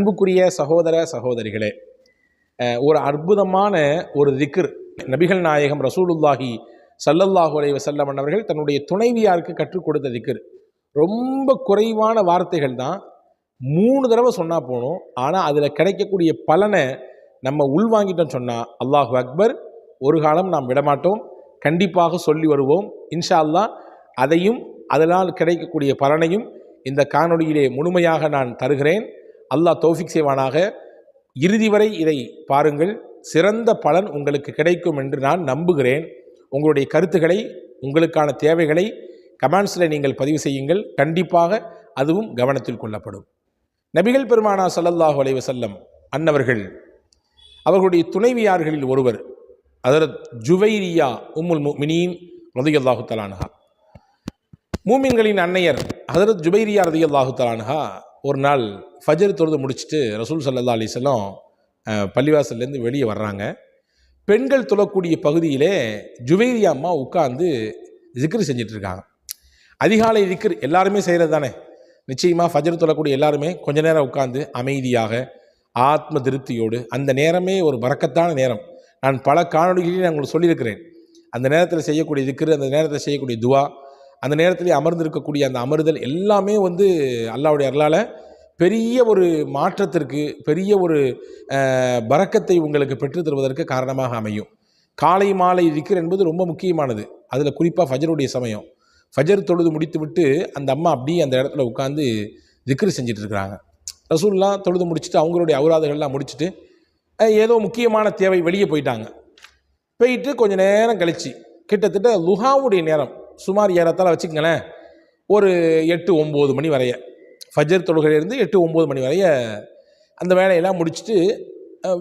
அன்புக்குரிய சகோதர சகோதரிகளே, ஒரு அற்புதமான ஒரு திக்ர் நபிகள் நாயகம் ரசூலுல்லாஹி ஸல்லல்லாஹு அலைஹி வஸல்லம் அவர்கள் தன்னுடைய துணைவியாருக்கு கற்றுக் கொடுத்த திக்ர். ரொம்ப குறைவான வார்த்தைகள் தான், 3 தடவை சொன்னால் போகணும். ஆனால் அதில் கிடைக்கக்கூடிய பலனை நம்ம உள்வாங்கிட்டோம் சொன்னால் அல்லாஹு அக்பர், ஒரு காலம் நாம் விடமாட்டோம், கண்டிப்பாக சொல்லி வருவோம். இன்ஷா அல்லாஹ் அதையும் அதனால் கிடைக்கக்கூடிய பலனையும் இந்த காணொளியிலே முழுமையாக நான் தருகிறேன். அல்லாஹ் தௌஃபீக் செய்வானாக. இறுதி வரை இதை பாருங்கள், சிறந்த பலன் உங்களுக்கு கிடைக்கும் என்று நான் நம்புகிறேன். உங்களுடைய கருத்துக்களை, உங்களுக்கான தேவைகளை கமெண்ட்ஸில் நீங்கள் பதிவு செய்யுங்கள். கண்டிப்பாக அதுவும் கவனத்தில் கொள்ளப்படும். நபிகள் பெருமானா ஸல்லல்லாஹு அலைஹி வஸல்லம் அன்னவர்கள் அவர்களுடைய துணைவியார்களில் ஒருவர் ஹஜ்ரத் ஜுவைரியா உம்முல் முஃமினீன் ரலியல்லாஹு தஆலா அன்ஹா, மூமின்களின் அன்னையர் ஹஜ்ரத் ஜுவைரியா ரலியல்லாஹு தஆலா அன்ஹா ஒரு நாள் ஃபஜர் தொழுது முடிச்சுட்டு ரசூல் ஸல்லல்லாஹு அலைஹி வஸல்லம் பள்ளிவாசல்லேருந்து வெளியே வர்றாங்க. பெண்கள் தொழக்கூடிய பகுதியிலே ஜுவைரியா அம்மா உட்கார்ந்து ஜிக்ர் செஞ்சிட்ருக்காங்க. அதிகாலை ஜிக்ர் எல்லாருமே செய்கிறது தானே. நிச்சயமாக ஃபஜர் தொழக்கூடிய எல்லாருமே கொஞ்ச நேரம் உட்கார்ந்து அமைதியாக ஆத்ம திருப்தியோடு, அந்த நேரமே ஒரு பரக்கத்தான நேரம். நான் பல காணொளிகளில் நான் உங்களுக்கு சொல்லியிருக்கிறேன். அந்த நேரத்தில் செய்யக்கூடிய திக்ரு, அந்த நேரத்தில் செய்யக்கூடிய துவா, அந்த நேரத்திலே அமர்ந்திருக்கக்கூடிய அந்த அமர்தல் எல்லாமே அல்லாஹ்வுடைய அருளால் பெரிய ஒரு மாற்றத்திற்கு, பெரிய ஒரு பரக்கத்தை உங்களுக்கு பெற்று தருவதற்கு காரணமாக அமையும். காலை மாலை திக்ர் என்பது ரொம்ப முக்கியமானது. அதில் குறிப்பாக ஃபஜருடைய சமயம். ஃபஜர் தொழுது முடித்து விட்டு அந்த அம்மா அப்படியே அந்த இடத்துல உட்காந்து திக்ரு செஞ்சிட்ருக்கிறாங்க. ரசூலுல்லாஹ் தொழுது முடிச்சுட்டு அவங்களுடைய அவுராதுகள்லாம் முடிச்சுட்டு ஏதோ முக்கியமான தேவை வெளியே போயிட்டு கொஞ்சம் நேரம் கழிச்சு, கிட்டத்தட்ட லுஹாவுடைய நேரம், சுமார் ஏறத்தால் வச்சுக்கங்களேன் ஒரு 8-9 மணி வரைய, ஃபஜர் தொழுகையிலேருந்து 8-9 மணி வரைய அந்த வேலையெல்லாம் முடிச்சுட்டு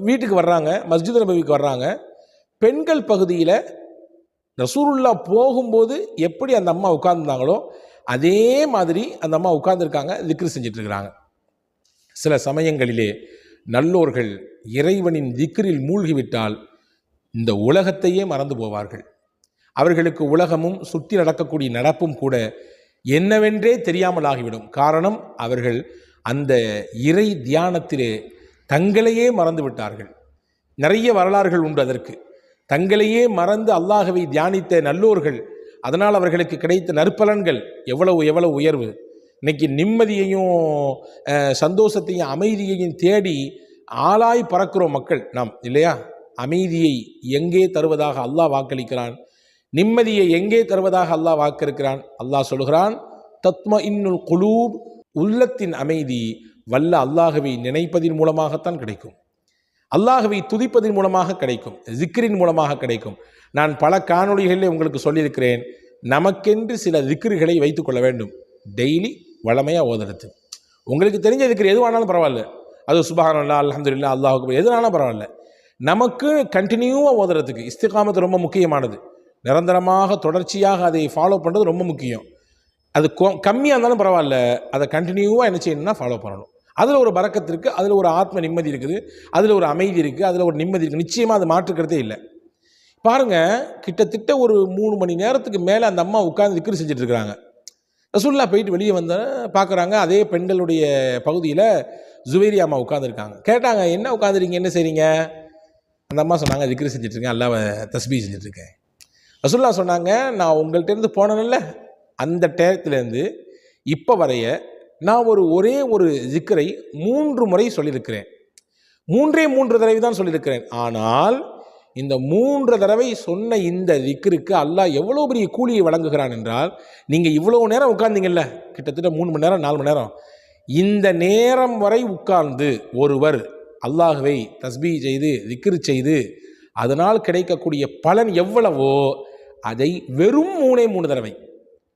வீட்டுக்கு வர்றாங்க, மஸ்ஜித் நபவிக்கு வர்றாங்க. பெண்கள் பகுதியில் ரசூலுல்லாஹ் போகும்போது எப்படி அந்த அம்மா உட்கார்ந்துருந்தாங்களோ அதே மாதிரி அந்த அம்மா உட்கார்ந்துருக்காங்க, திக்ரு செஞ்சிட்ருக்கிறாங்க. சில சமயங்களிலே நல்லோர்கள் இறைவனின் திக்ரில் மூழ்கிவிட்டால் இந்த உலகத்தையே மறந்து போவார்கள். அவர்களுக்கு உலகமும் சுற்றி நடக்கக்கூடிய நடப்பும் கூட என்னவென்றே தெரியாமல் ஆகிவிடும். காரணம், அவர்கள் அந்த இறை தியானத்திலே தங்களையே மறந்து விட்டார்கள். நிறைய வரலாறுகள் உண்டு அதற்கு. தங்களையே மறந்து அல்லாஹ்வை தியானித்த நல்லோர்கள், அதனால் அவர்களுக்கு கிடைத்த நற்பலன்கள் எவ்வளவு உயர்வு. இன்னைக்கு நிம்மதியையும் சந்தோஷத்தையும் அமைதியையும் தேடி ஆளாய் பறக்கிறோம் மக்கள் நாம், இல்லையா? அமைதியை எங்கே தருவதாக அல்லாஹ் வாக்களிக்கிறான், நிம்மதியை எங்கே தருவதாக அல்லாஹ் வாக்களிக்கிறான். அல்லாஹ் சொல்கிறான், தத்ம இன்னுல் குலூப், உள்ளத்தின் அமைதி வல்ல அல்லாஹ்வை நினைப்பதின் மூலமாகத்தான் கிடைக்கும், அல்லாஹ்வை துதிப்பதன் மூலமாக கிடைக்கும், ஜிக்ரின் மூலமாக கிடைக்கும். நான் பல காணொளிகளில் உங்களுக்கு சொல்லியிருக்கிறேன், நமக்கென்று சில திக்ருகளை வைத்துக் கொள்ள வேண்டும். டெய்லி வளமையாக ஓதுறது. உங்களுக்கு தெரிஞ்ச திக்ரு எதுவானாலும் பரவாயில்ல, அது சுப்ஹானல்லாஹ், அல்ஹம்துலில்லாஹ், அல்லாஹு அக்பர், எதுனாலும் பரவாயில்ல. நமக்கு கண்டினியூவாக ஓதுறதுக்கு இஸ்திகாமத்து ரொம்ப முக்கியமானது. நிரந்தரமாக தொடர்ச்சியாக அதை ஃபாலோ பண்ணுறது ரொம்ப முக்கியம். அது கம்மியாக இருந்தாலும் பரவாயில்ல, அதை கண்டினியூவாக என்ன செய்யணும்னா ஃபாலோ பண்ணணும். அதில் ஒரு பரக்கத்து இருக்குது, அதில் ஒரு ஆத்ம நிம்மதி இருக்குது, அதில் ஒரு அமைதி இருக்குது, அதில் ஒரு நிம்மதி இருக்குது. நிச்சயமாக அது மாற்றுக்கிறதே இல்லை. பாருங்கள், கிட்டத்தட்ட ஒரு 3 மணி நேரத்துக்கு மேலே அந்த அம்மா உட்கார்ந்து திக்ரு செஞ்சிட்ருக்கிறாங்க. ரசூலுல்லாஹ் போயிட்டு வெளியே வந்த பார்க்குறாங்க, அதே பெண்களுடைய பகுதியில் ஜுவைரியா அம்மா உட்காந்துருக்காங்க. கேட்டாங்க, என்ன உட்காந்துருக்கீங்க, என்ன செய்றீங்க? அந்த அம்மா சொன்னாங்க, திக்ரு செஞ்சிட்ருக்கேன், அல்லாஹ்வை தஸ்பீஹ் செஞ்சிட்ருக்கேன். ரசூலுல்லாஹ் சொன்னாங்க, நான் உங்கள்கிட்டருந்து போனேன்ல, அந்த டயத்துலேருந்து இப்போ வரைய நான் ஒரே ஒரு ஜிக்கரை 3 முறை சொல்லியிருக்கிறேன். 3 தடவை தான் சொல்லியிருக்கிறேன். ஆனால் இந்த 3 தடவை சொன்ன இந்த திக்ருக்கு அல்லாஹ் எவ்வளோ பெரிய கூலியை வழங்குகிறான் என்றால், நீங்கள் இவ்வளோ நேரம் உட்கார்ந்தீங்கல்ல, கிட்டத்தட்ட 3 மணி நேரம் 4 மணி நேரம், இந்த நேரம் வரை உட்கார்ந்து ஒருவர் அல்லாஹ்வை தஸ்பீஹ் செய்து திக்ரு செய்து அதனால் கிடைக்கக்கூடிய பலன் எவ்வளவோ அதை வெறும் 3 தடவை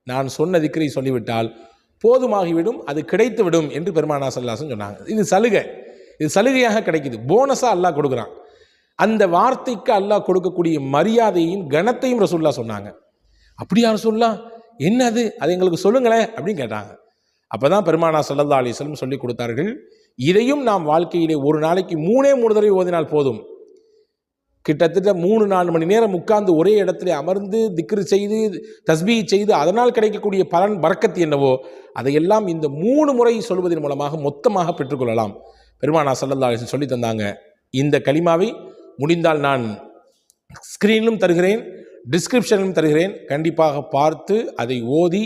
நான் சொன்ன திக்ரை சொல்லிவிட்டால் போதுமாகிவிடும், அது கிடைத்துவிடும் என்று பெருமானா ஸல்லல்லாஹு அலைஹி வஸல்லம் சொன்னாங்க. இது சலுகை, இது சலுகையாக கிடைக்குது, போனஸாக அல்லாஹ் கொடுக்குறான். அந்த வார்த்தைக்கு அல்லாஹ் கொடுக்கக்கூடிய மரியாதையும் கனத்தையும் ரசூலுல்லாஹ் சொன்னாங்க. அப்படியா ரசூலுல்லாஹ், என்னது, அது எங்களுக்கு சொல்லுங்களேன் அப்படின்னு கேட்டாங்க. அப்போ தான் பெருமானா ஸல்லல்லாஹு அலைஹி வஸல்லம் சொல்லி கொடுத்தார்கள், இதையும் நாம் வாழ்க்கையிலே ஒரு நாளைக்கு 3 தடவை ஓதினால் போதும். கிட்டத்தட்ட 3-4 மணி நேரம் உட்கார்ந்து ஒரே இடத்துல அமர்ந்து திக்ரு செய்து தஸ்பீஹ் செய்து அதனால் கிடைக்கக்கூடிய பலன் பரக்கத்து என்னவோ அதையெல்லாம் இந்த 3 முறை சொல்வதன் மூலமாக மொத்தமாக பெற்றுக்கொள்ளலாம். பெருமானா ஸல்லல்லாஹு அலைஹி வஸல்லம் சொல்லி தந்தாங்க. இந்த கலிமாவை முடிந்தால் நான் ஸ்க்ரீனிலும் தருகிறேன், டிஸ்கிரிப்ஷனிலும் தருகிறேன். கண்டிப்பாக பார்த்து அதை ஓதி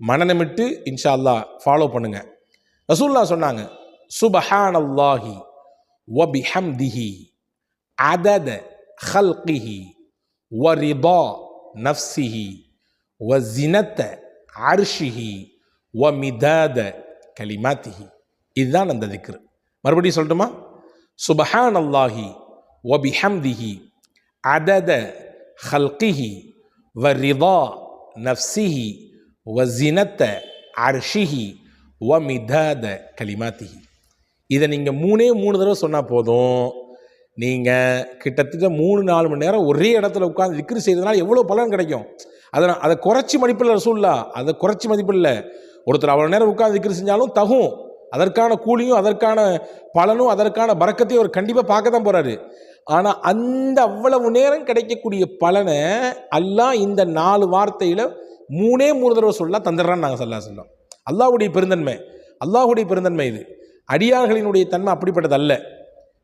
மனனமிட்டு இன்ஷா அல்லாஹ் ஃபாலோ பண்ணுங்க. ரசூலுல்லாஹ் சொன்னாங்க, சுபஹானல்லாஹி வ பிஹம்திஹி அதத ஹல்கிஹி வ ரிதா நஃப்ஸிஹி வ ஸினத அர்ஷிஹி வ மிதாத கலிமாத்திஹி. இதுதான் அந்த திக்ர். மறுபடியும் சொல்லட்டுமா? சுபஹானல்லாஹி வ பிஹம்திஹி அதத ஹல்கிஹி வ ரிதா நஃப்ஸிஹி வ ஸினத அர்ஷிஹி வ மிதாத கலிமாத்திஹி. இதை நீங்கள் 3 தடவை சொன்னால் போதும். நீங்கள் கிட்டத்தட்ட 3-4 மணி நேரம் ஒரே இடத்துல உட்காந்து திக்ரு செய்ததுனால எவ்வளோ பலன் கிடைக்கும். அதை குறைச்சி மதிப்பில்லை ரசூலுல்லாஹ், அதை குறைச்சி மதிப்பில்லை. ஒருத்தர் அவ்வளோ நேரம் உட்காந்து திக்ரு செஞ்சாலும் தகும், அதற்கான கூலியும் அதற்கான பலனும் அதற்கான பரக்கத்தையும் அவர் கண்டிப்பாக பார்க்க தான் போகிறாரு. ஆனால் அந்த அவ்வளவு நேரம் கிடைக்கக்கூடிய பலனை அல்லாஹ் இந்த 4 வார்த்தையில் 3 தடவை சொல்ல தந்துடுறான்னு நாங்கள் சொல்லலாம். அல்லாஹ்வுடைய பெருந்தன்மை இது. அடியார்களினுடைய தன்மை அப்படிப்பட்டது அல்ல.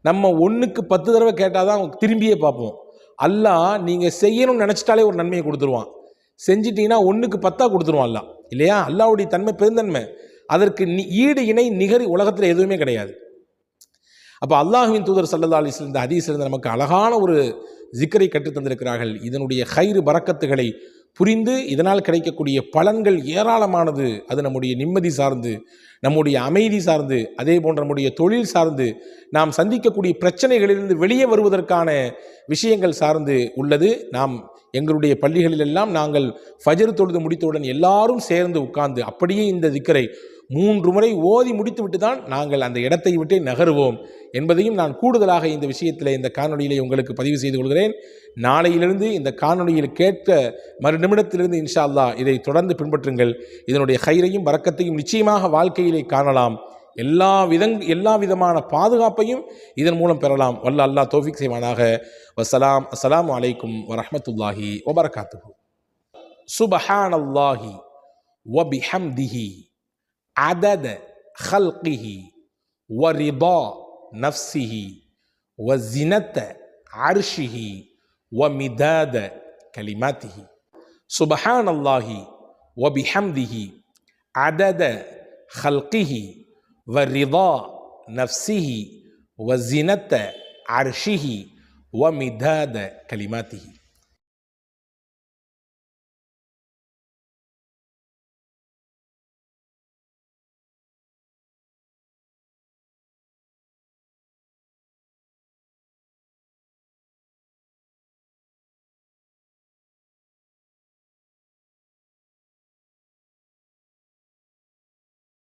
நம்ம 1க்கு 10 தடவை கேட்டால் தான் திரும்பியே பார்ப்போம். அல்லாஹ் நீங்கள் செய்யணும்னு நினச்சிட்டாலே ஒரு நன்மையை கொடுத்துருவான். செஞ்சிட்டிங்கன்னா 1க்கு 10 கொடுத்துருவான் அல்லாஹ், இல்லையா? அல்லாஹ்வுடைய தன்மை பெருந்தன்மை. அதற்கு ஈடு இணை நிகர் உலகத்தில் எதுவுமே கிடையாது. அப்போ அல்லாஹ்வின் தூதர் ஸல்லல்லாஹு அலைஹி வஸல்லம் இந்த ஹதீஸிலிருந்து நமக்கு அழகான ஒரு ஜிக்கரை கற்றுத் தந்திருக்கிறார்கள். இதனுடைய ஹைரு பரக்கத்துகளை புரிந்து இதனால் கிடைக்கக்கூடிய பலன்கள் ஏராளமானது. அது நம்முடைய நிம்மதி சார்ந்து, நம்முடைய அமைதி சார்ந்து, அதே போன்ற நம்முடைய தொழில் சார்ந்து, நாம் சந்திக்கக்கூடிய பிரச்சனைகளிலிருந்து வெளியே வருவதற்கான விஷயங்கள் சார்ந்து உள்ளது. நாம் எங்களுடைய பள்ளிகளிலெல்லாம் நாங்கள் ஃபஜர் தொழுது முடித்தவுடன் எல்லாரும் சேர்ந்து உட்கார்ந்து அப்படியே இந்த திக்கரை 3 முறை ஓதி முடித்து விட்டு தான் நாங்கள் அந்த இடத்தை விட்டே நகருவோம் என்பதையும் நான் கூடுதலாக இந்த விஷயத்தில் இந்த காணொலியிலே உங்களுக்கு பதிவு செய்து கொள்கிறேன். நாளையிலிருந்து இந்த காணொலியில் கேட்க மறுநிமிடத்திலிருந்து இன்ஷா அல்லாஹ் இதை தொடர்ந்து பின்பற்றுங்கள். இதனுடைய ஹைரையும் பரக்கத்தையும் நிச்சயமாக வாழ்க்கையிலே காணலாம். எல்லா விதமான பாதுகாப்பையும் இதன் மூலம் பெறலாம். வல்ல அல்லாஹ் தௌஃபீக் செய்வானாக. அஸ்ஸலாமு அலைக்கும் வரஹ்மத்துல்லாஹி வபரகாத்துஹு. சுபஹானல்லாஹி வ பிஹம்திஹி அதத ஹல்கிஹி வ ரிதா நஃப்ஸிஹி வ ஸினத அர்ஷிஹி வ மிதாத கலிமாத்திஹி. சுபஹானல்லாஹி வ பிஹம்திஹி அதத ஹல்கிஹி வ ரிதா நஃப்ஸிஹி வ ஸினத அர்ஷிஹி வ மிதாத கலிமாத்திஹி.